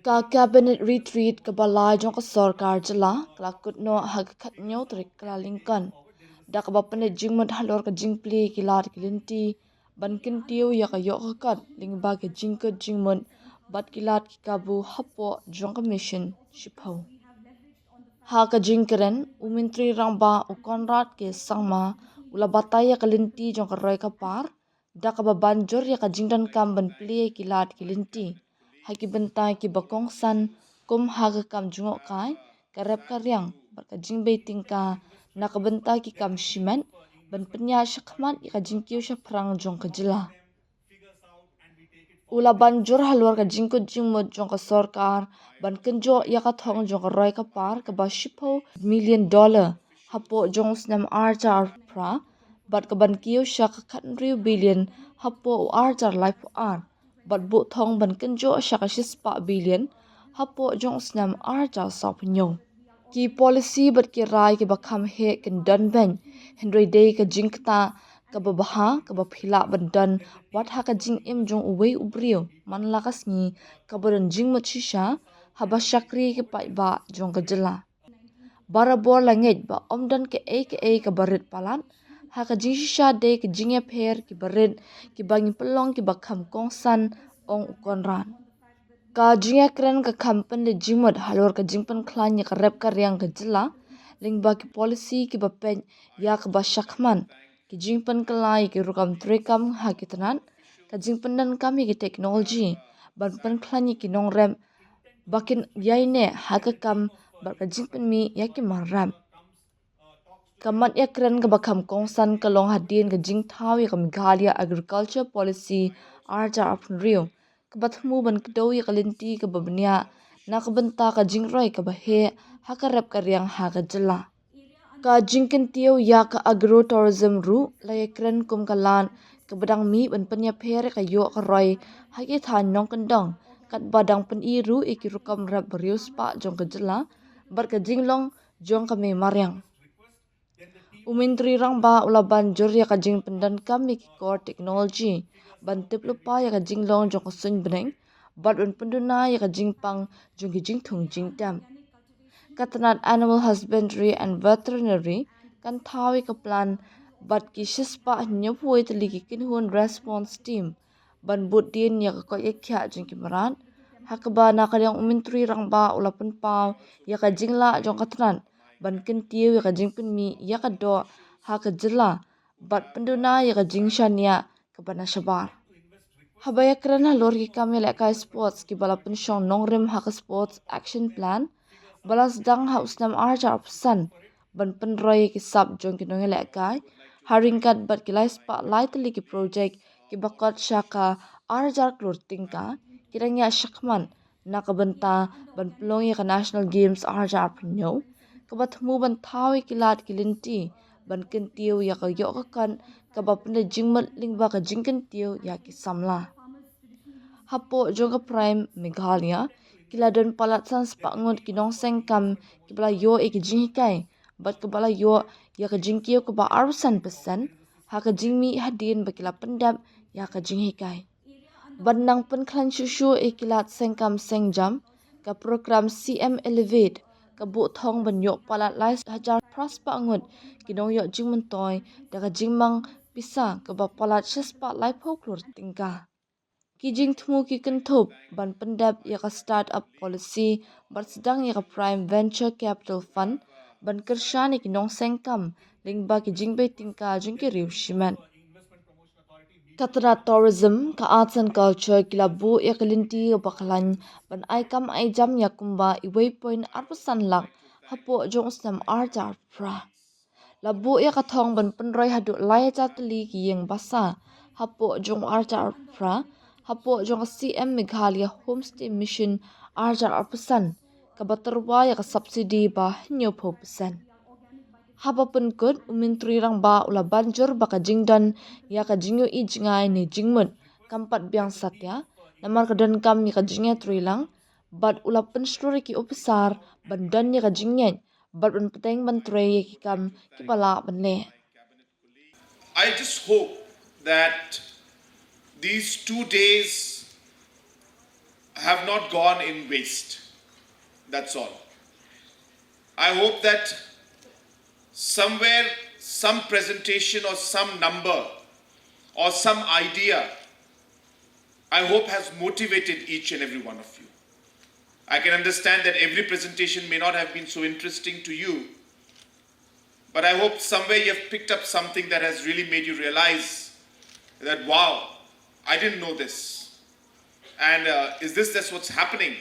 Ka cabinet retreat ka balai jong ka sarkar jylla kelakut no hagkat nyo trik kelalingkan. Da ka bapane jingmat halor ka jingpli kilat lynti ban kentiu ya ka yok kat lingba ka jingkut jingmut bat kilat ki kabu hapo jong ka mission shipau. Ha ka jingkeren umintri rangba ukonrat ke sangma ula bataya ka lynti jong ka roy ka par da ka babanjor ya ka jingdan kam ban pli kilat lynti. Haki bentai ki bakong san kum haga kam jungok kai karep karyang baka jingbei tingka nak bentai ki kam shimen ban penya shakmat ka jingkiu shaprang jong ka jylla. Ula banjur halwar ka jingkut jingmut jong ka sarkar ban kenjo ya ka thong jong ka roy ka par ka ba shipo $1 million hapo jong snam arjar pra bat ka ban kiu shak $100 billion hapo arjar life ar bat bu thong ban kenjo shak $6 billion hapo jong snam arjar sopnyo. Ki policy bat ki rai ki bakham he ken dan ben hendroi day ka jingkta ka babaha ka baphila bandan wat ha ka jing im jong uwei ubrio man lakas ni ka baran jing machisha haba shakri ke pai ba jong ka jylla. Barabor langit ba omdan ke ka barit palat ha ka jing shisha day ke jingya pher ki barit ki bangi pelong ki bakham kongsan ong ukonran. Ka Iakren ka kampan le jingmut halor ka jingpan klan ya ka rep ka riang ka jylla lingba ki policy ki bapen ya ka ba shakman ki jingpan kalai ki rukam trekam ha ki tanan ka jingpan dan kami ki teknologi ban pan klan ki nong rem bakin yaine ha ka kam bar ka jingpan mi ya ki maram. Kamat Iakren ka bakam kongsan kalong hadin ka jingtaw ya ka Meghalaya agriculture policy arja apun rio. Kabatmu ban kedau ya lynti ka babnya na kabenta ka jingroi ka bahe ha ka rep ka riang ha ka jylla. Ka jingken tiyo ya ka agro-tourism ru la Iakren kum kalan ka badang mi ban panya pher ka yo ka roi ha ki than nong kendong kat badang pen i ru iki rukam rep berius pa jong ka jylla bar ka jinglong jong ka me maryang. Umintri rangba ula banjur ya ka jing pendan kami ki core technology ban tip lupa ya ka jing long jong ka sun beneng bat un penduna ya ka jing pang jong ki jing thung jing tam. Katanat animal husbandry and veterinary kan thawi ka plan bat ki shispa nyapui tali ki kinhun response team ban but din ya ka ko ekya jing ki maran hakaba na ka yang umintri rangba ula pen pau ya ka jingla jong katanat ban kentiu ya ka jingpen mi ya ka do ha ka jylla bat penduna ya ka jing shania ka bana shabar. Habaya kerana lor ki kami leka sports ki bala pensyong nongrim ha ka sports action plan balas dang ha usnam arja apsan ban penroy ki sab jong ki nong leka haringkat bat ki lai spotlight li ki project ki bakot shaka arjar klur tingka kiranya shakman nakabenta ban pelong ya ka national games arja apnyo kabatmu ban thawi kilat lynti ban kentiu ya ka yok kan ka bapne jingmat lingba ka jingkentiu ya ki samla. Hapo joga prime Meghalaya kiladon palat sans pangut kinong sengkam kibala yo ek jingkai bat kebala yo ya ka jingkio ka ba arusan pesan ha ka jingmi hadin bakila pendap ya ka jinghikai. Bandang penklan shushu ikilat sengkam sengjam ka program CM Elevate ka bu thong ban yok palat lai hajar praspa angut kinong yok jingmentoy da ka jingmang pisa ka ba palat shespa lai folklor tingka. Ki jing thmu ki kentup ban pendap ya ka startup policy bat sedang ya ka prime venture capital fund ban kershani kinong sengkam lingba ki jingbe tingka jingki riu shiman. Katara tourism ka arts and culture kila bu ya lynti bakalan ban aikam aijam ya kumba iway point arpasan lak hapo jong snam arja pra. Labu ya kathong ban penroy hadu lai chatli ki yeng basa hapo jong arja pra hapo jong CM Meghalaya homestay mission arja arpasan kabatarwa ya ka subsidy ba nyo po pesan. Haba penkut umintri rangba ula banjur baka jingdan ya ka jingyo I jingai ni jingmut kampat biang satya namar kadan kam ya ka jingya trilang bat ula pensturi ki ofisar bandan ya ka jingyen bat un peteng ban tre ya ki kam ki bala banle. I just hope that these 2 days have not gone in waste. That's all. I hope that somewhere, some presentation or some number or some idea, I hope has motivated each and every one of you. I can understand that every presentation may not have been so interesting to you, but I hope somewhere you have picked up something that has really made you realize that, wow, I didn't know this. And is this what's happening?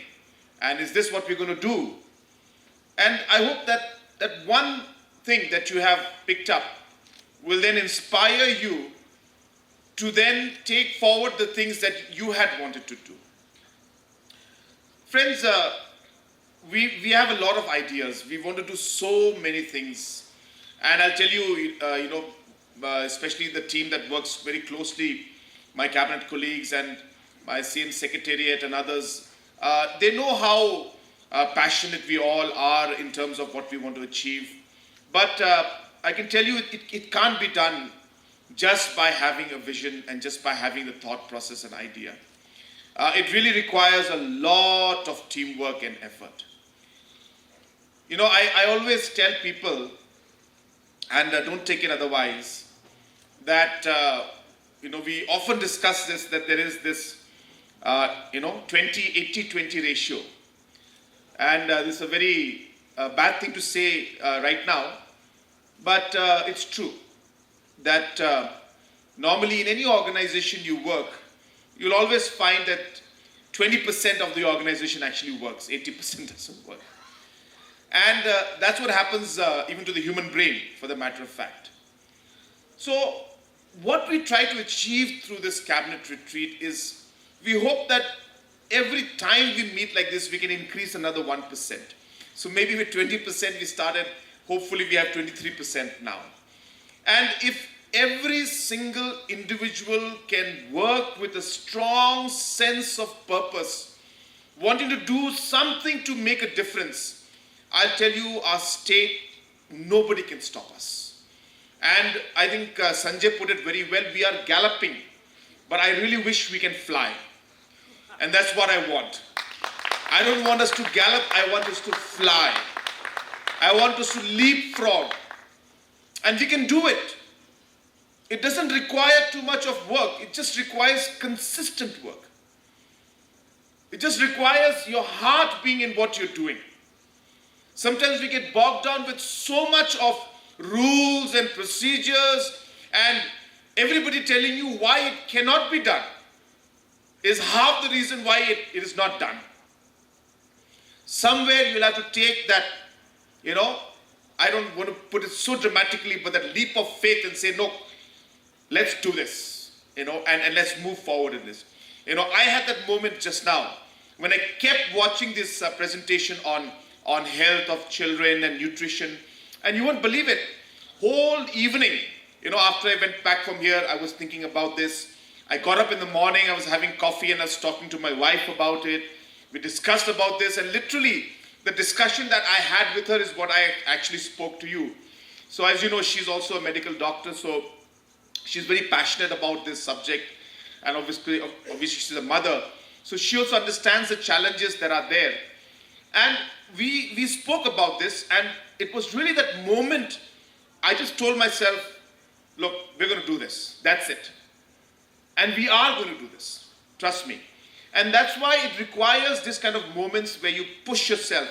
And is this what we're going to do? And I hope that that one thing that you have picked up will then inspire you to then take forward the things that you had wanted to do. Friends, we have a lot of ideas. We want to do so many things. And I'll tell you, especially the team that works very closely, my cabinet colleagues and my CM secretariat and others, they know how passionate we all are in terms of what we want to achieve. But I can tell you it can't be done just by having a vision and just by having the thought process and idea. It really requires a lot of teamwork and effort. You know, I always tell people, and don't take it otherwise, that we often discuss this, that there is this 80-20 ratio. And this is a very bad thing to say right now, but it's true that normally in any organization you work, you'll always find that 20% of the organization actually works, 80% doesn't work. And that's what happens even to the human brain, for the matter of fact. So what we try to achieve through this cabinet retreat is, we hope that every time we meet like this, we can increase another 1%. So maybe with 20% we started, hopefully we have 23% now. And if every single individual can work with a strong sense of purpose, wanting to do something to make a difference, I'll tell you, our state, nobody can stop us. And I think Sanjay put it very well, we are galloping, but I really wish we can fly. And that's what I want. I don't want us to gallop, I want us to fly. I want us to leapfrog. And we can do it. It doesn't require too much of work. It just requires consistent work. It just requires your heart being in what you're doing. Sometimes we get bogged down with so much of rules and procedures, and everybody telling you why it cannot be done is half the reason why it is not done. Somewhere you'll have to take that, I don't want to put it so dramatically, but that leap of faith and say, no, let's do this, and let's move forward in this. I had that moment just now when I kept watching this presentation on health of children and nutrition, and you won't believe it, whole evening, after I went back from here, I was thinking about this. I got up in the morning, I was having coffee and I was talking to my wife about it. We discussed about this, and literally the discussion that I had with her is what I actually spoke to you. So as you know, she's also a medical doctor, so she's very passionate about this subject, and obviously she's a mother. So she also understands the challenges that are there. And we spoke about this, and it was really that moment I just told myself, look, we're going to do this. That's it. And we are going to do this. Trust me. And that's why it requires this kind of moments where you push yourself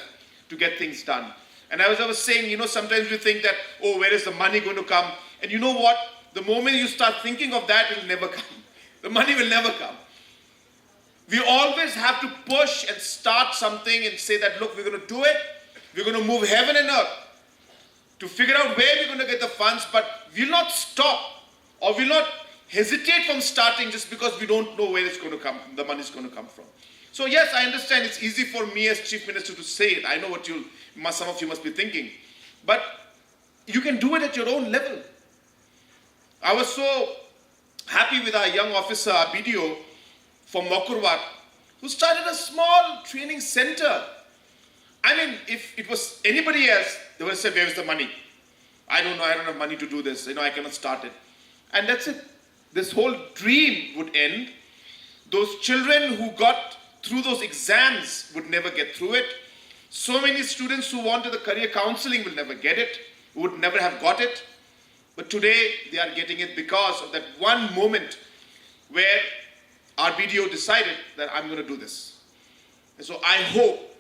to get things done. And as I was saying, sometimes we think that, oh, where is the money going to come? And you know what? The moment you start thinking of that, it will never come. The money will never come. We always have to push and start something and say that, look, we're going to do it. We're going to move heaven and earth to figure out where we're going to get the funds, but we'll not stop or we'll not hesitate from starting just because we don't know where it's going to come, the money is going to come from. So yes, I understand it's easy for me as Chief Minister to say it. I know what some of you must be thinking. But you can do it at your own level. I was so happy with our young officer, our BDO, from Mokurwat, who started a small training center. I mean, if it was anybody else, they would say, where is the money? I don't know, I don't have money to do this. I cannot start it. And that's it. This whole dream would end. Those children who got through those exams would never get through it. So many students who wanted the career counseling will never get it, would never have got it. But today they are getting it because of that one moment where our BDO decided that I'm going to do this. And so I hope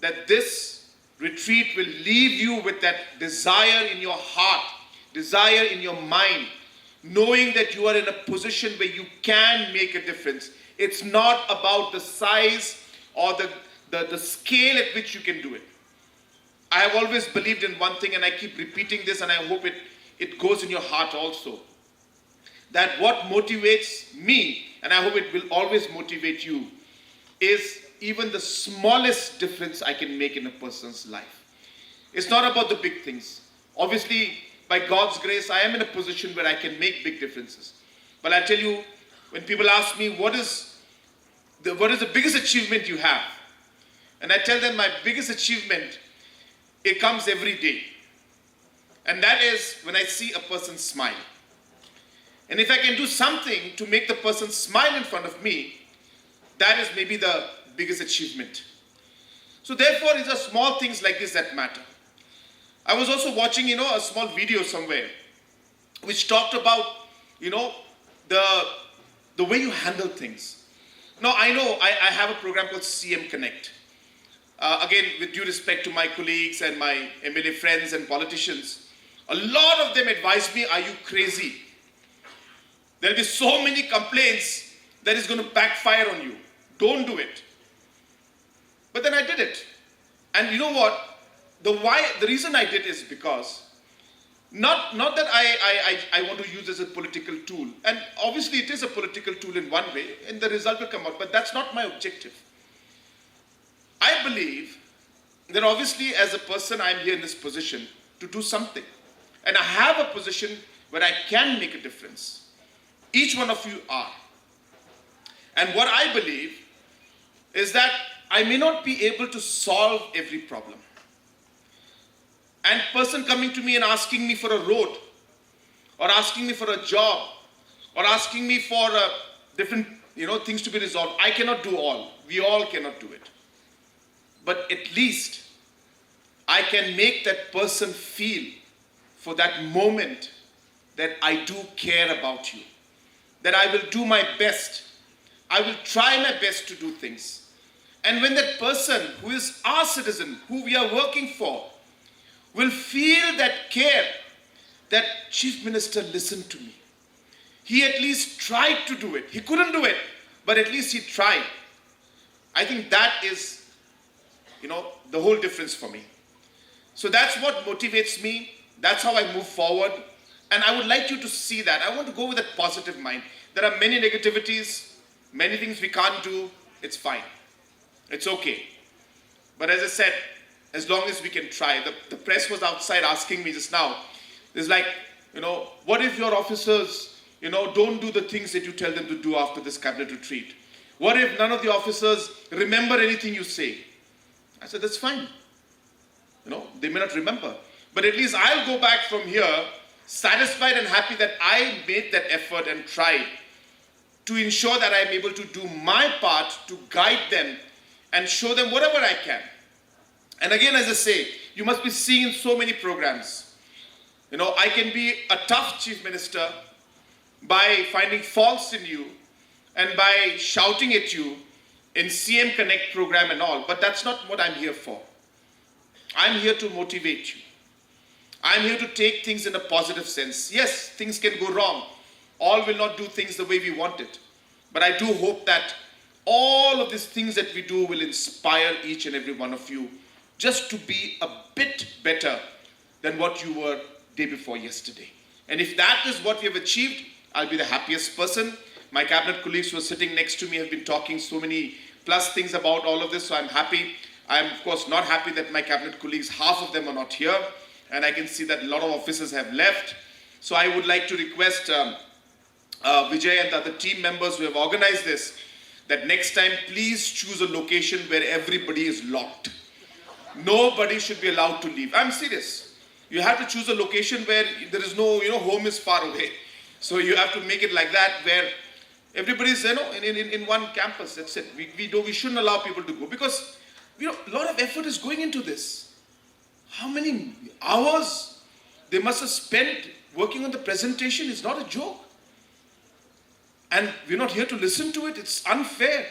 that this retreat will leave you with that desire in your heart, desire in your mind, knowing that you are in a position where you can make a difference. It's not about the size or the scale at which you can do it. I have always believed in one thing, and I keep repeating this, and I hope it goes in your heart also. That what motivates me, and I hope it will always motivate you, is even the smallest difference I can make in a person's life. It's not about the big things. Obviously, by God's grace, I am in a position where I can make big differences. But I tell you, when people ask me, what is the biggest achievement you have? And I tell them my biggest achievement, it comes every day. And that is when I see a person smile. And if I can do something to make the person smile in front of me, that is maybe the biggest achievement. So therefore, it's the small things like this that matter. I was also watching, a small video somewhere, which talked about, the way you handle things. Now, I know I have a program called CM Connect. Again, with due respect to my colleagues and my MLA friends and politicians, a lot of them advise me, are you crazy? There'll be so many complaints that is going to backfire on you. Don't do it. But then I did it. And you know what? The reason I did is because not that I want to use this as a political tool. And obviously it is a political tool in one way, and the result will come out. But that's not my objective. I believe that obviously as a person I'm here in this position to do something. And I have a position where I can make a difference. Each one of you are. And what I believe is that I may not be able to solve every problem. And person coming to me and asking me for a road, or asking me for a job, or asking me for different things to be resolved, I cannot do all. We all cannot do it. But at least I can make that person feel for that moment that I do care about you, that I will do my best. I will try my best to do things. And when that person who is our citizen, who we are working for, will feel that care, that Chief Minister listened to me. He at least tried to do it. He couldn't do it, but at least he tried. I think that is, the whole difference for me. So that's what motivates me. That's how I move forward. And I would like you to see that. I want to go with a positive mind. There are many negativities, many things we can't do. It's fine. It's okay. But as I said, as long as we can try. The press was outside asking me just now. It's like, what if your officers, don't do the things that you tell them to do after this cabinet retreat? What if none of the officers remember anything you say? I said, that's fine. They may not remember. But at least I'll go back from here satisfied and happy that I made that effort and tried to ensure that I'm able to do my part to guide them and show them whatever I can. And again, as I say, you must be seeing so many programs. I can be a tough chief minister by finding faults in you and by shouting at you in CM Connect program and all, but that's not what I'm here for. I'm here to motivate you. I'm here to take things in a positive sense. Yes, things can go wrong. All will not do things the way we want it. But I do hope that all of these things that we do will inspire each and every one of you just to be a bit better than what you were day before yesterday. And if that is what we have achieved, I'll be the happiest person. My cabinet colleagues who are sitting next to me have been talking so many plus things about all of this, so I'm happy. I'm of course not happy that my cabinet colleagues, half of them are not here, and I can see that a lot of officers have left. So I would like to request Vijay and the other team members who have organized this, that next time please choose a location where everybody is locked. Nobody should be allowed to leave. I'm serious. You have to choose a location where there is no, home is far away. So you have to make it like that, where Everybody's, in one campus. That's it. We shouldn't allow people to go because, a lot of effort is going into this. How many hours they must have spent working on the presentation is not a joke. And we're not here to listen to it. It's unfair.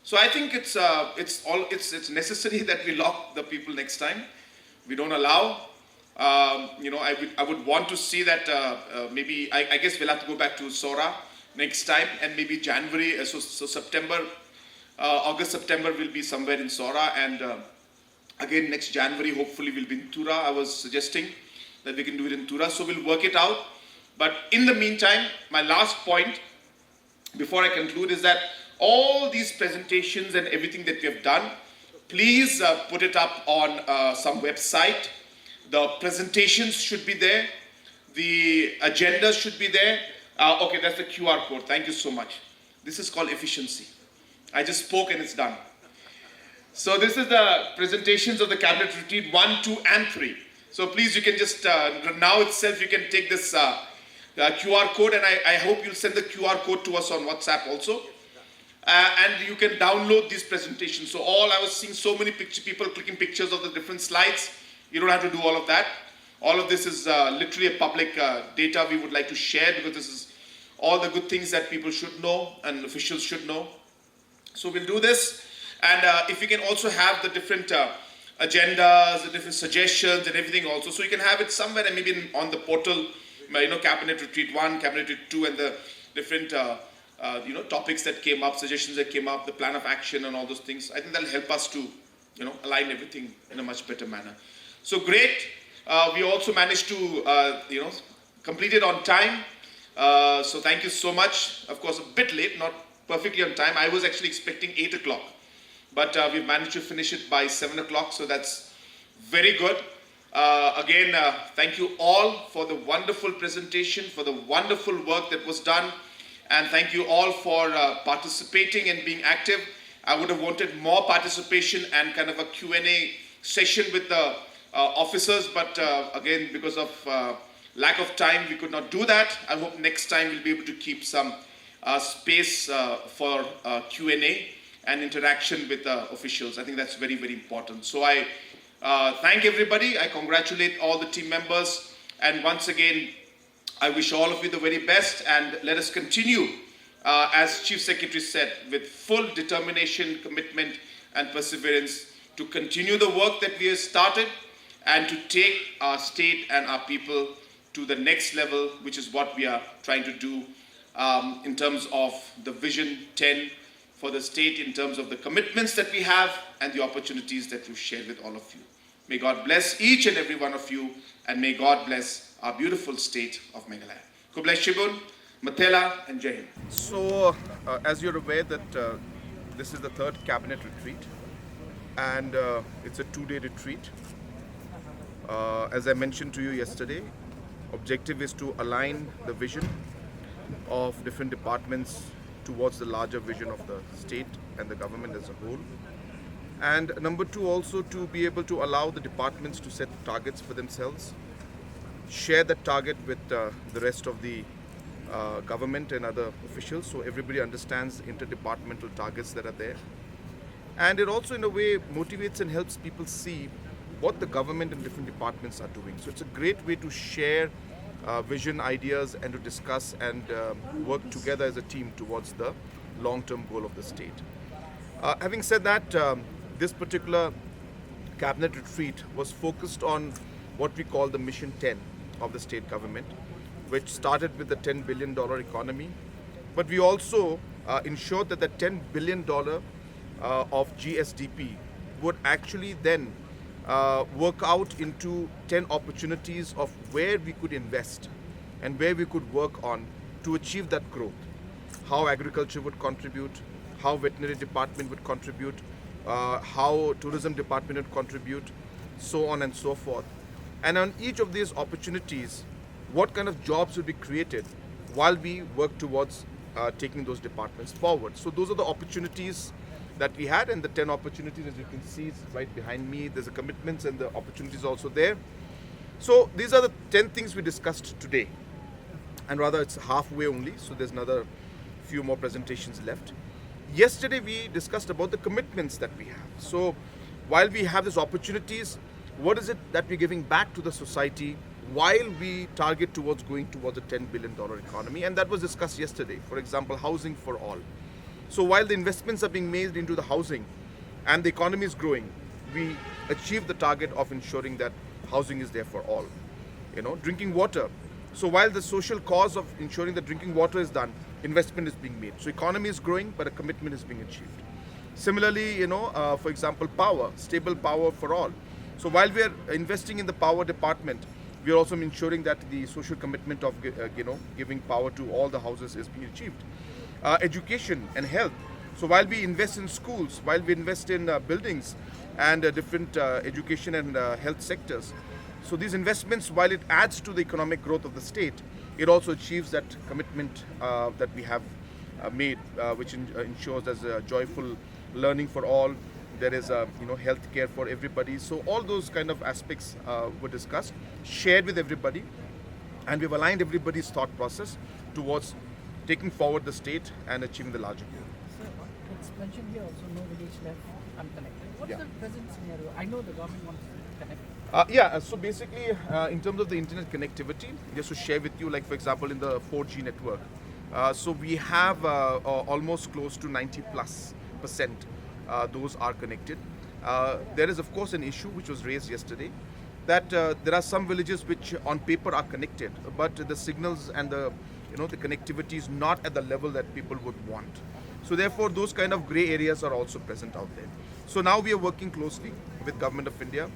So I think it's necessary that we lock the people next time. We don't allow. I would want to see that maybe I guess we'll have to go back to Sora next time, and maybe January. So September, August, September will be somewhere in Sora, and again next January hopefully we'll be in Tura. I was suggesting that we can do it in Tura. So we'll work it out. But in the meantime, my last point before I conclude is that all these presentations and everything that we have done, please put it up on some website. The presentations should be there. The agendas should be there. Okay, that's the QR code. Thank you so much. This is called efficiency. I just spoke and it's done. So this is the presentations of the cabinet retreat 1, 2, and 3. So please, you can just, now itself, you can take this QR code, and I hope you'll send the QR code to us on WhatsApp also. And you can download these presentations. So I was seeing so many people clicking pictures of the different slides. You don't have to do all of that. All of this is literally a public data we would like to share, because this is all the good things that people should know and officials should know. So we'll do this. And if you can also have the different agendas, the different suggestions and everything also. So you can have it somewhere, and maybe on the portal, Cabinet Retreat 1, Cabinet Retreat 2, and the different topics that came up, suggestions that came up, the plan of action and all those things. I think that'll help us to, align everything in a much better manner. So great. We also managed to, complete it on time. So thank you so much. Of course, a bit late, not perfectly on time. I was actually expecting 8 o'clock, but we've managed to finish it by 7 o'clock. So that's very good. Again, thank you all for the wonderful presentation, for the wonderful work that was done. And thank you all for participating and being active. I would have wanted more participation and kind of a Q&A session with the officers, but again, because of lack of time, we could not do that. I hope next time we'll be able to keep some space for Q&A and interaction with officials. I think that's very, very important. So I thank everybody. I congratulate all the team members. And once again, I wish all of you the very best, and let us continue, as Chief Secretary said, with full determination, commitment, and perseverance to continue the work that we have started and to take our state and our people to the next level, which is what we are trying to do in terms of the Vision 10 for the state, in terms of the commitments that we have and the opportunities that we've shared with all of you. May God bless each and every one of you, and may God bless our beautiful state of Meghalaya. Kublai Shibun, Matela, and Jai Hind. So, as you're aware that this is the third cabinet retreat, and it's a 2-day retreat. As I mentioned to you yesterday, objective is to align the vision of different departments towards the larger vision of the state and the government as a whole. And number 2, also to be able to allow the departments to set targets for themselves, share that target with the rest of the government and other officials, so everybody understands the interdepartmental targets that are there. And it also in a way motivates and helps people see what the government and different departments are doing. So it's a great way to share vision, ideas, and to discuss and work together as a team towards the long-term goal of the state. Having said that, this particular cabinet retreat was focused on what we call the Mission 10 of the state government, which started with the $10 billion economy. But we also ensured that the $10 billion of GSDP would actually then work out into 10 opportunities of where we could invest and where we could work on to achieve that growth. How agriculture would contribute, how veterinary department would contribute, how tourism department would contribute, so on and so forth. And on each of these opportunities, what kind of jobs would be created while we work towards taking those departments forward. So those are the opportunities that we had, and the 10 opportunities, as you can see, is right behind me. There's the commitments and the opportunities also there. So these are the 10 things we discussed today, and rather it's halfway only, so there's another few more presentations left. Yesterday we discussed about the commitments that we have. So while we have these opportunities, what is it that we're giving back to the society while we target towards going towards a $10 billion economy? And that was discussed yesterday. For example, housing for all. So while the investments are being made into the housing and the economy is growing, we achieve the target of ensuring that housing is there for all. Drinking water. So while the social cause of ensuring that drinking water is done, investment is being made. So economy is growing, but a commitment is being achieved. Similarly, for example, power, stable power for all. So while we are investing in the power department, we are also ensuring that the social commitment of giving power to all the houses is being achieved. Education and health. So while we invest in schools, while we invest in buildings and different education and health sectors, so these investments, while it adds to the economic growth of the state, it also achieves that commitment that we have made, which ensures there's a joyful learning for all. There is health care for everybody. So all those kind of aspects were discussed, shared with everybody, and we've aligned everybody's thought process towards taking forward the state and achieving the larger goal. Sir, it's mentioned here also no village left unconnected. What's the present scenario? I know the government wants to connect. So basically, in terms of the internet connectivity, just to share with you, like for example, in the 4G network, so we have almost close to 90+%. Those are connected. There is of course an issue which was raised yesterday, that there are some villages which on paper are connected, but the signals and the connectivity is not at the level that people would want. So therefore those kind of gray areas are also present out there. So now we are working closely with Government of India.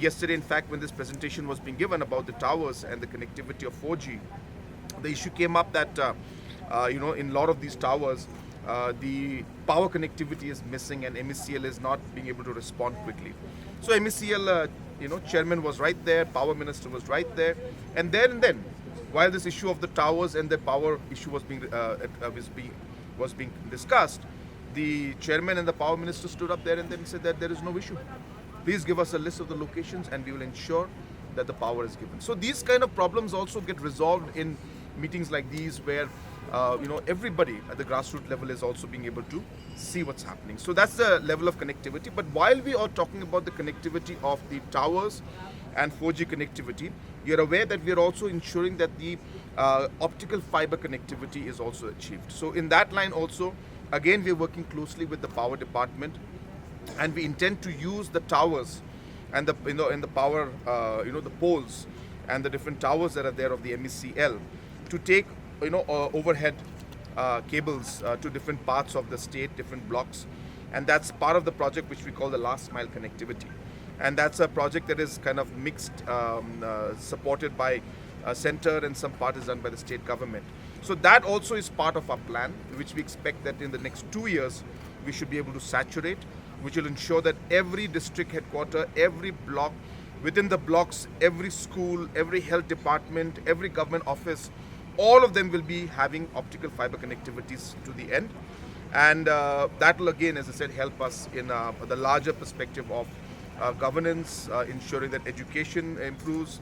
Yesterday, in fact, when this presentation was being given about the towers and the connectivity of 4G, the issue came up that in a lot of these towers, the power connectivity is missing and MECL is not being able to respond quickly. So MECL, chairman was right there, power minister was right there, and then, while this issue of the towers and the power issue was being discussed, the chairman and the power minister stood up there and then said that there is no issue. Please give us a list of the locations and we will ensure that the power is given. So these kind of problems also get resolved in meetings like these, where everybody at the grassroots level is also being able to see what's happening. So that's the level of connectivity. But while we are talking about the connectivity of the towers and 4G connectivity, you're aware that we are also ensuring that the optical fiber connectivity is also achieved. So in that line also, again, we're working closely with the power department, and we intend to use the towers and the the power the poles and the different towers that are there of the MECL to take overhead cables to different parts of the state, different blocks, and that's part of the project which we call the last mile connectivity. And that's a project that is kind of mixed, supported by center, and some part is done by the state government. So that also is part of our plan, which we expect that in the next 2 years we should be able to saturate, which will ensure that every district headquarter, every block, within the blocks, every school, every health department, every government office, all of them will be having optical fiber connectivities to the end. And that will again, as I said, help us in the larger perspective of governance, ensuring that education improves,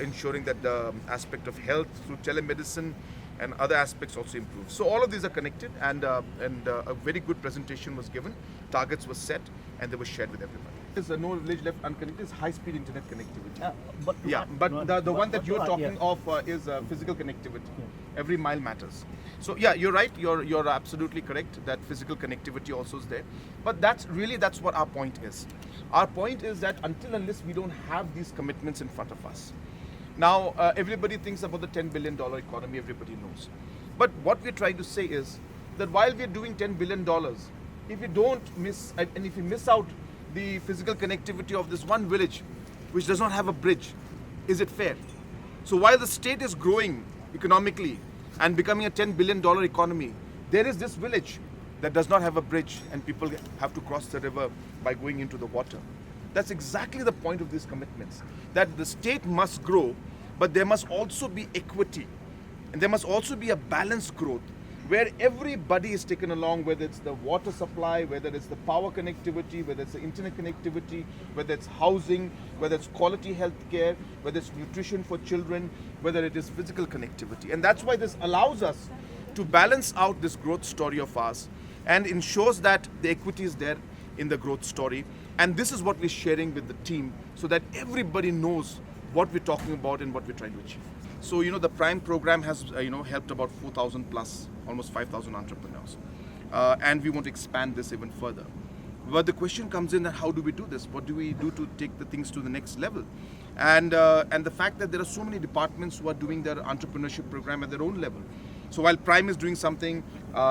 ensuring that the aspect of health through telemedicine and other aspects also improve. So all of these are connected, and a very good presentation was given, targets were set, and they were shared with everybody. There's no village left unconnected, is high-speed internet connectivity. But the one that you're talking of is physical connectivity. Every mile matters. So yeah, you're right. You're absolutely correct that physical connectivity also is there. But that's what our point is. Our point is that until unless we don't have these commitments in front of us. Now everybody thinks about the $10 billion economy. Everybody knows. But what we're trying to say is that while we're doing $10 billion, if you don't miss, and if you miss out the physical connectivity of this one village which does not have a bridge, is it fair? So while the state is growing economically and becoming a $10 billion economy, there is this village that does not have a bridge, and people have to cross the river by going into the water. That's exactly the point of these commitments, that the state must grow, but there must also be equity, and there must also be a balanced growth where everybody is taken along, whether it's the water supply, whether it's the power connectivity, whether it's the internet connectivity, whether it's housing, whether it's quality health care, whether it's nutrition for children, whether it is physical connectivity. And that's why this allows us to balance out this growth story of ours and ensures that the equity is there in the growth story. And this is what we're sharing with the team so that everybody knows what we're talking about and what we're trying to achieve. So, the Prime program has, helped about 4,000 plus, almost 5,000 entrepreneurs. And we want to expand this even further. But the question comes in that how do we do this? What do we do to take the things to the next level? And the fact that there are so many departments who are doing their entrepreneurship program at their own level. So while Prime is doing something,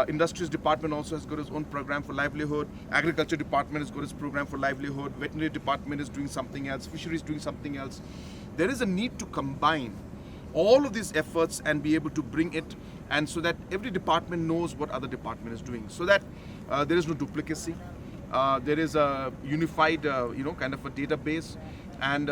Industries Department also has got its own program for livelihood, Agriculture Department has got its program for livelihood, Veterinary Department is doing something else, Fisheries doing something else. There is a need to combine all of these efforts and be able to bring it, and so that every department knows what other department is doing, so that there is no duplicacy. There is a unified, kind of a database, and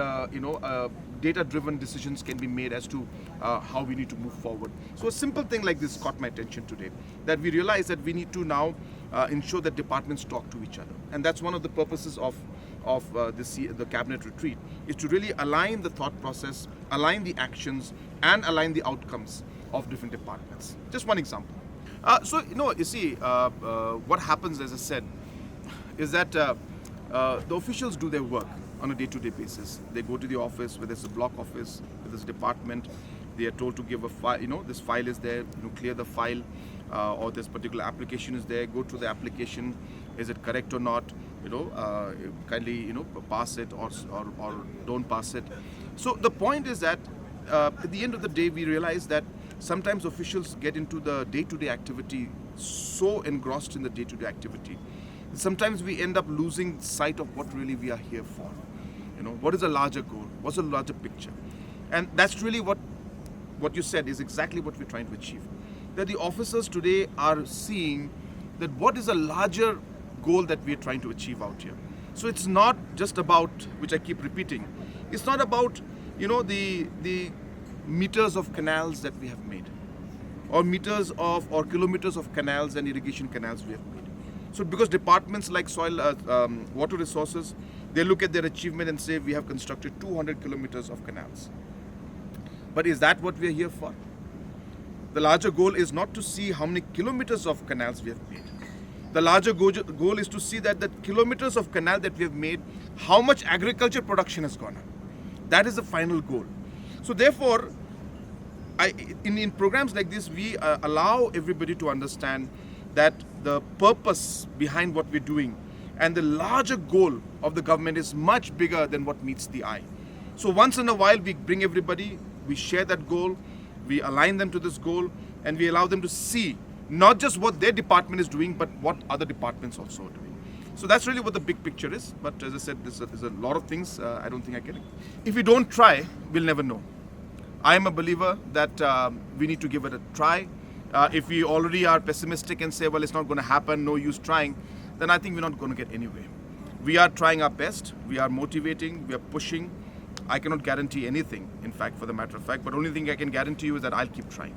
data-driven decisions can be made as to how we need to move forward. So a simple thing like this caught my attention today, that we realize that we need to now ensure that departments talk to each other, and that's one of the purposes of the cabinet retreat, is to really align the thought process, align the actions, and align the outcomes of different departments. Just one example. What happens, as I said, is that the officials do their work on a day-to-day basis. They go to the office, whether it's a block office, whether it's a department, they are told to give a file, this file is there, clear the file, or this particular application is there, go to the application, is it correct or not, kindly, pass it or don't pass it. So the point is that at the end of the day, we realize that sometimes officials get into the day-to-day activity, so engrossed in the day-to-day activity. Sometimes we end up losing sight of what really we are here for. What is a larger goal? What's a larger picture? And that's really what you said is exactly what we're trying to achieve. That the officers today are seeing that what is a larger goal that we're trying to achieve out here. So it's not just about, which I keep repeating, it's not about, the meters of canals that we have made, or kilometers of canals and irrigation canals we have made. So because departments like soil, water resources, they look at their achievement and say we have constructed 200 kilometers of canals. But is that what we are here for? The larger goal is not to see how many kilometers of canals we have made. The larger goal is to see that the kilometers of canal that we have made, how much agriculture production has gone up. That is the final goal. So therefore, in programs like this, we allow everybody to understand that the purpose behind what we're doing and the larger goal of the government is much bigger than what meets the eye. So once in a while, we bring everybody, we share that goal, we align them to this goal, and we allow them to see not just what their department is doing, but what other departments also are doing. So that's really what the big picture is. But as I said, there's a lot of things I don't think I can. If we don't try, we'll never know. I am a believer that we need to give it a try. If we already are pessimistic and say, well, it's not going to happen, no use trying, then I think we're not going to get anywhere. We are trying our best. We are motivating. We are pushing. I cannot guarantee anything, in fact, for the matter of fact. But only thing I can guarantee you is that I'll keep trying.